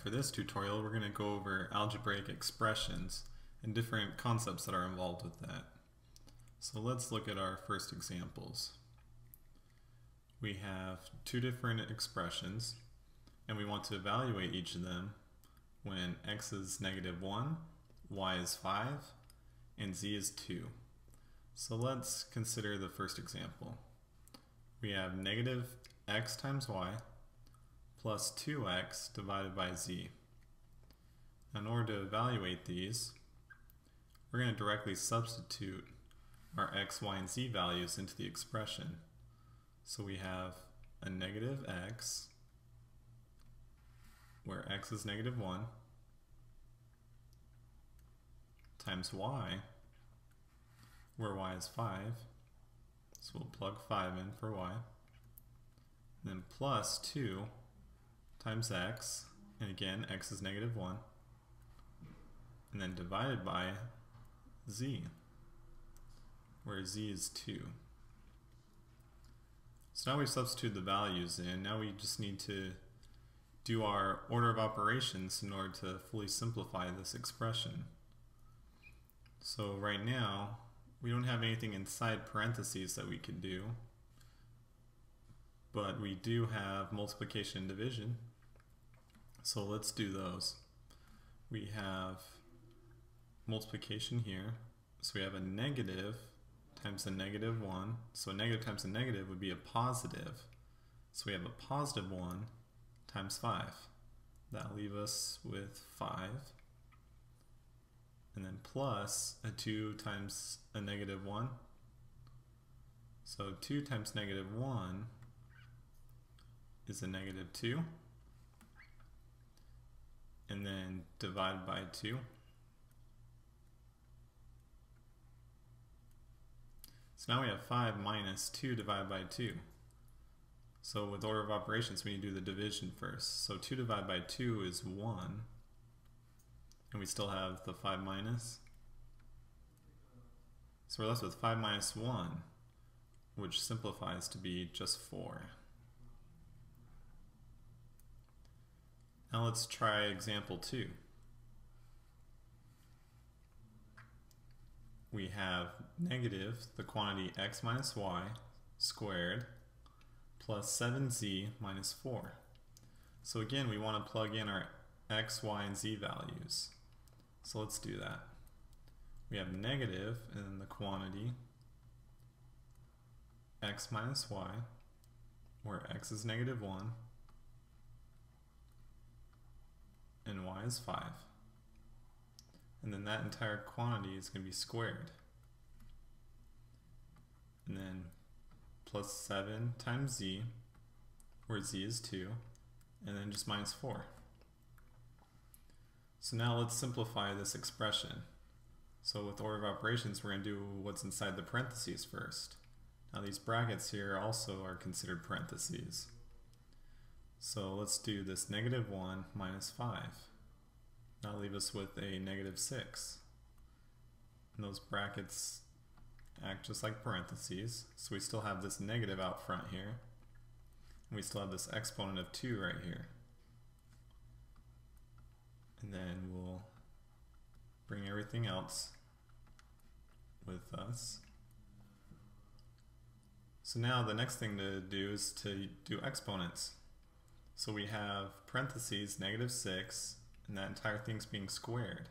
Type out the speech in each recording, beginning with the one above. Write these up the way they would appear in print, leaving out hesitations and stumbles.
for this tutorial we're going to go over algebraic expressions and different concepts that are involved with that. So let's look at our first examples. We have two different expressions and we want to evaluate each of them when x is -1, y is 5, and z is 2. So let's consider the first example. We have negative x times y plus 2x divided by z. In order to evaluate these, we're going to directly substitute our x, y, and z values into the expression. So we have a negative x, where x is -1, times y, where y is 5. So we'll plug 5 in for y. And then plus 2 times x, and again x is -1, and then divided by z, where z is 2. So now we've substituted the values in. Now we just need to do our order of operations in order to fully simplify this expression. So right now we don't have anything inside parentheses that we can do, but we do have multiplication and division. So let's do those. We have multiplication here. So we have a negative times a -1. So a negative times a negative would be a positive. So we have a positive 1 times 5. That'll leave us with 5. And then plus a 2 times a -1. So 2 times -1 is a -2. And then divide by 2. So now we have 5 minus 2 divided by 2. So with order of operations, we need to do the division first. So 2 divided by 2 is 1. And we still have the 5 minus. So we're left with 5 minus 1, which simplifies to be just 4. Now let's try example 2. We have negative the quantity x minus y squared plus 7z minus 4. So again, we want to plug in our x, y, and z values. So let's do that. We have negative in the quantity x minus y, where x is -1 and y is 5. And then that entire quantity is going to be squared. And then plus 7 times z, where z is 2, and then just minus 4. So now let's simplify this expression. So with order of operations, we're going to do what's inside the parentheses first. Now these brackets here also are considered parentheses. So let's do this -1 minus 5. That'll leave us with a -6. And those brackets act just like parentheses. So we still have this negative out front here. And we still have this exponent of 2 right here. And then we'll bring everything else with us. So now the next thing to do is to do exponents. So we have parentheses -6, and that entire thing's being squared.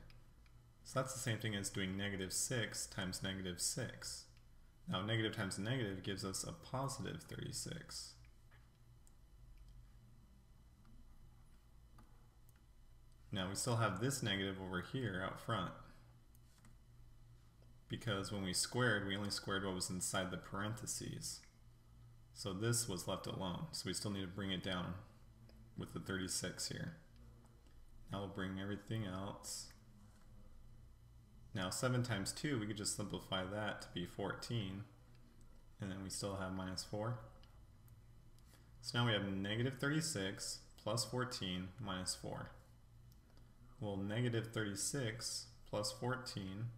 So that's the same thing as doing -6 times -6. Now negative times a negative gives us a positive 36. Now we still have this negative over here out front, because when we squared, we only squared what was inside the parentheses. So this was left alone, so we still need to bring it down with the 36 here. Now we'll bring everything else. Now 7 times 2, we could just simplify that to be 14, and then we still have minus 4. So now we have -36 plus 14 minus 4. Well, -36 plus 14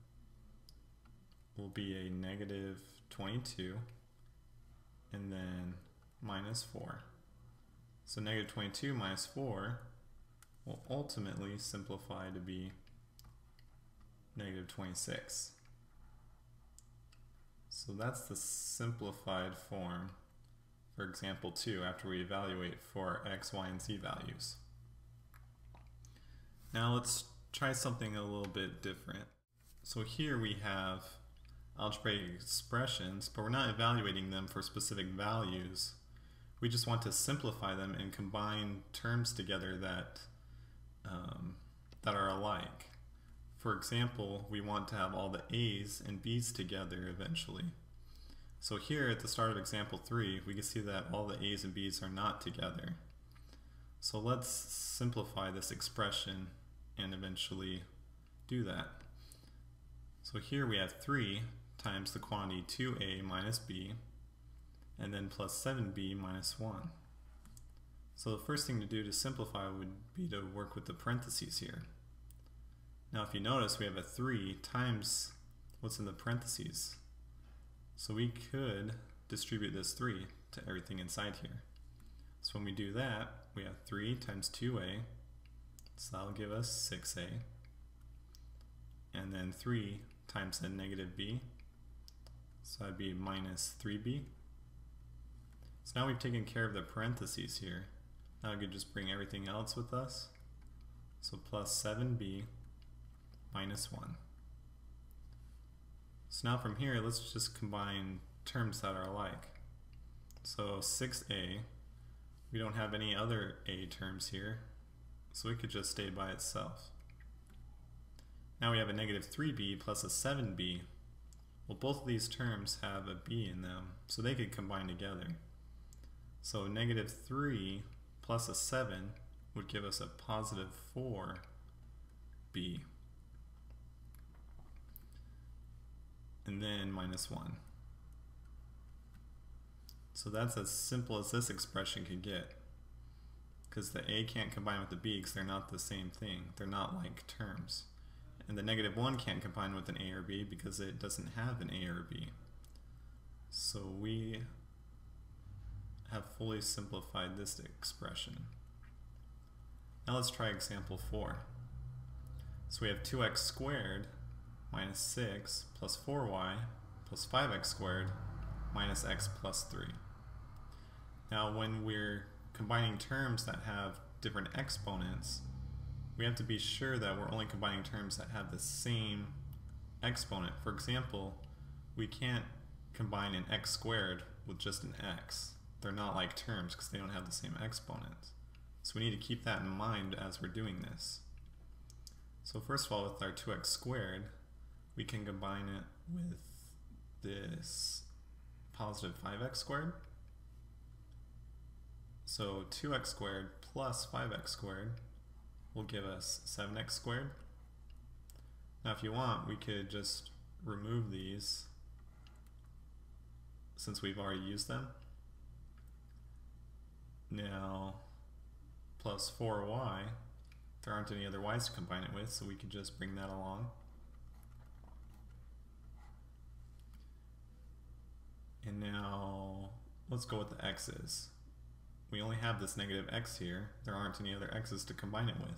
will be a -22, and then minus 4. So -22 minus 4 will ultimately simplify to be negative 26. So that's the simplified form for example 2 after we evaluate for x, y, and z values. Now let's try something a little bit different. So here we have algebraic expressions, but we're not evaluating them for specific values. We just want to simplify them and combine terms together that are alike. For example, we want to have all the a's and b's together eventually. So here at the start of example 3, we can see that all the a's and b's are not together. So let's simplify this expression and eventually do that. So here we have 3 times the quantity 2a minus b, and then plus 7b minus 1. So the first thing to do to simplify would be to work with the parentheses here. Now if you notice, we have a 3 times what's in the parentheses. So we could distribute this 3 to everything inside here. So when we do that, we have 3 times 2a, so that'll give us 6a, and then 3 times the negative b, so that'd be minus 3b. So now we've taken care of the parentheses here. Now we could just bring everything else with us. So plus 7b minus 1. So now from here, let's just combine terms that are alike. So 6a, we don't have any other a terms here, so it could just stay by itself. Now we have a negative 3b plus a 7b. Well, both of these terms have a b in them, so they could combine together. So negative 3 plus a 7 would give us a positive 4b. And then minus 1. So that's as simple as this expression can get, because the a can't combine with the b because they're not the same thing. They're not like terms. And the negative 1 can't combine with an a or b because it doesn't have an a or b. So we have fully simplified this expression. Now let's try example 4. So we have 2x squared minus 6 plus 4y plus 5x squared minus x plus 3. Now when we're combining terms that have different exponents, we have to be sure that we're only combining terms that have the same exponent. For example, we can't combine an x squared with just an x. They're not like terms because they don't have the same exponent. So we need to keep that in mind as we're doing this. So first of all, with our 2x squared, we can combine it with this positive 5x squared. So 2x squared plus 5x squared will give us 7x squared. Now if you want, we could just remove these since we've already used them. Now plus 4y, there aren't any other y's to combine it with, so we could just bring that along. And now let's go with the x's. We only have this negative x here. There aren't any other x's to combine it with.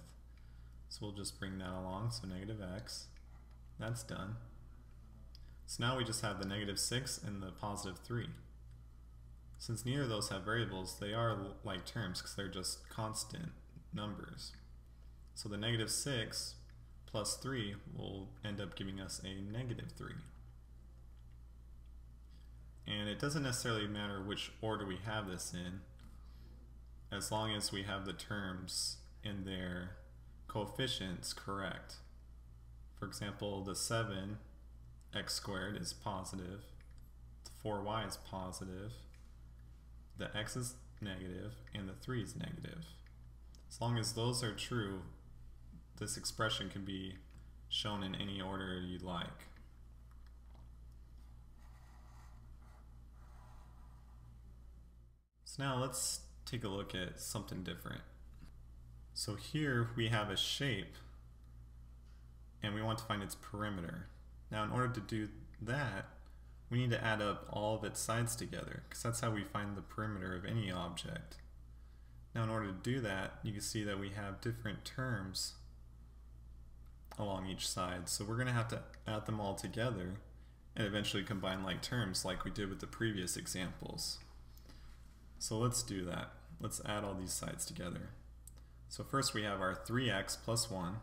So we'll just bring that along, so negative x. That's done. So now we just have the negative 6 and the positive 3. Since neither of those have variables, they are like terms because they're just constant numbers. So the negative 6 plus 3 will end up giving us a negative 3. And it doesn't necessarily matter which order we have this in, as long as we have the terms in their coefficients correct. For example, the 7x squared is positive, the 4y is positive, the x is negative, and the 3 is negative. As long as those are true, this expression can be shown in any order you'd like. So now let's take a look at something different. So here we have a shape and we want to find its perimeter. Now in order to do that, we need to add up all of its sides together because that's how we find the perimeter of any object. Now in order to do that, you can see that we have different terms along each side. So we're going to have to add them all together and eventually combine like terms like we did with the previous examples. So let's do that. Let's add all these sides together. So first we have our 3x plus 1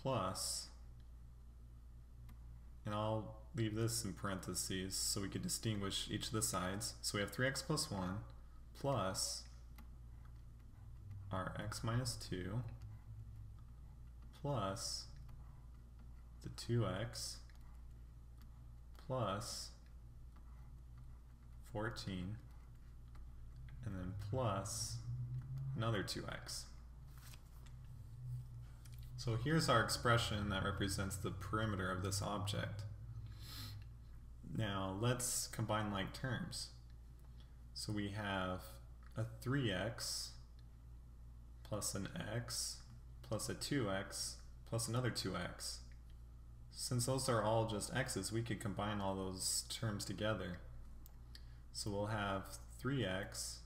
plus, and I'll leave this in parentheses so we can distinguish each of the sides. So we have 3x plus 1 plus our x minus 2 plus the 2x plus 14 and then plus another 2x. So here's our expression that represents the perimeter of this object. Now let's combine like terms. So we have a 3x plus an x plus a 2x plus another 2x. Since those are all just x's, we could combine all those terms together. So we'll have 3x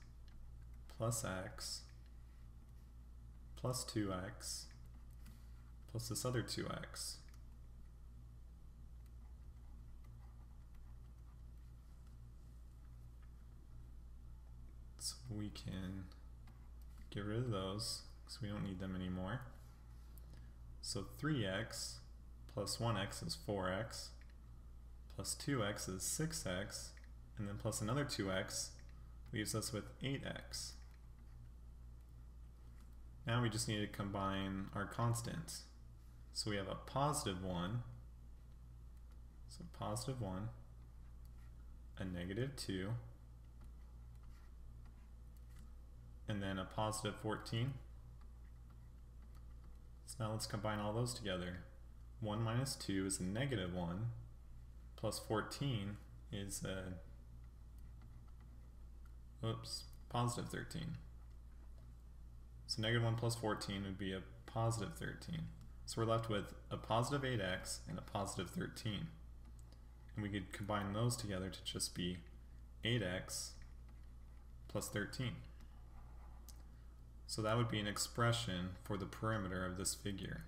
plus x plus 2x plus this other 2x. So we can get rid of those because we don't need them anymore. So 3x plus 1x is 4x, plus 2x is 6x, and then plus another 2x leaves us with 8x. Now we just need to combine our constants. So we have a positive 1, so positive 1, a negative 2, and then a positive 14. So now let's combine all those together. 1 minus 2 is a negative 1, plus 14 is a positive 13. So negative 1 plus 14 would be a positive 13. So we're left with a positive 8x and a positive 13. And we could combine those together to just be 8x plus 13. So that would be an expression for the perimeter of this figure.